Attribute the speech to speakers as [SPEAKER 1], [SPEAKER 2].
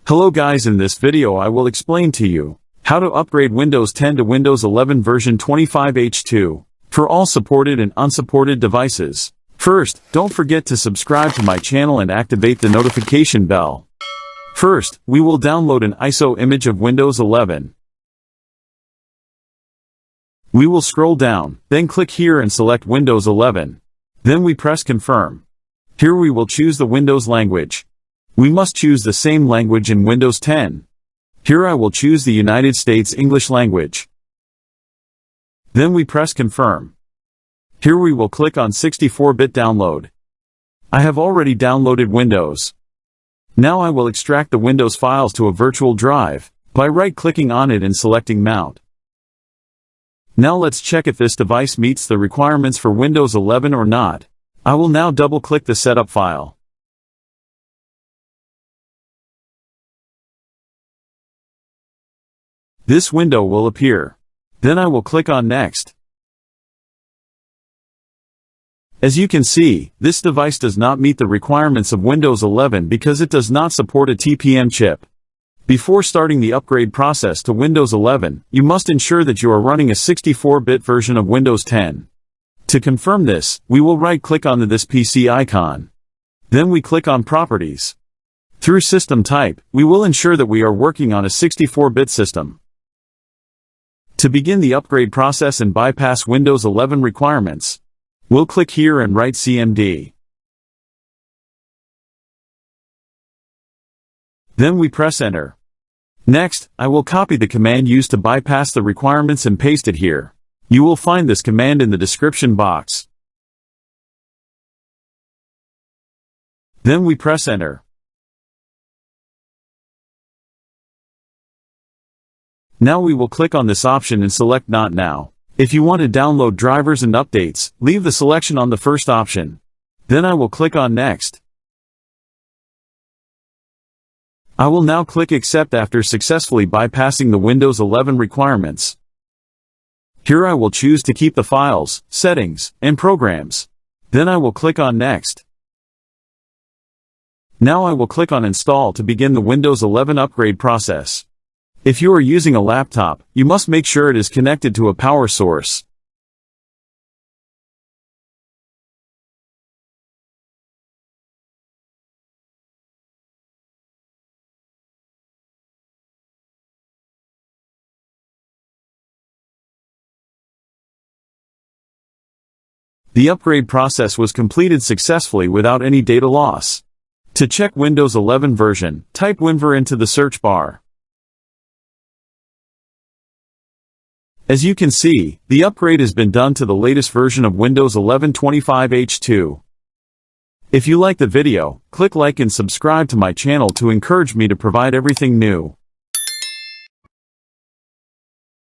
[SPEAKER 1] Hello guys, in this video I will explain to you how to upgrade Windows 10 to Windows 11 version 25H2 for all supported and unsupported devices. First, don't forget to subscribe to my channel and activate the notification bell. First, we will download an ISO image of Windows 11. We will scroll down, then click here and select Windows 11. Then we press confirm. Here we will choose the Windows language. We must choose the same language in Windows 10. Here I will choose the United States English language. Then we press confirm. Here we will click on 64-bit download. I have already downloaded Windows. Now I will extract the Windows files to a virtual drive by right-clicking on it and selecting Mount. Now let's check if this device meets the requirements for Windows 11 or not. I will now double-click the setup file. This window will appear. Then I will click on Next. As you can see, this device does not meet the requirements of Windows 11 because it does not support a TPM chip. Before starting the upgrade process to Windows 11, you must ensure that you are running a 64-bit version of Windows 10. To confirm this, we will right-click on this PC icon. Then we click on Properties. Through System Type, we will ensure that we are working on a 64-bit system. To begin the upgrade process and bypass Windows 11 requirements, we'll click here and write CMD. Then we press Enter. Next, I will copy the command used to bypass the requirements and paste it here. You will find this command in the description box. Then we press Enter. Now we will click on this option and select Not Now. If you want to download drivers and updates, leave the selection on the first option. Then I will click on Next. I will now click Accept after successfully bypassing the Windows 11 requirements. Here I will choose to keep the files, settings, and programs. Then I will click on Next. Now I will click on Install to begin the Windows 11 upgrade process. If you are using a laptop, you must make sure it is connected to a power source. The upgrade process was completed successfully without any data loss. To check Windows 11 version, type WinVer into the search bar. As you can see, the upgrade has been done to the latest version of Windows 11 25H2. If you like the video, click like and subscribe to my channel to encourage me to provide everything new.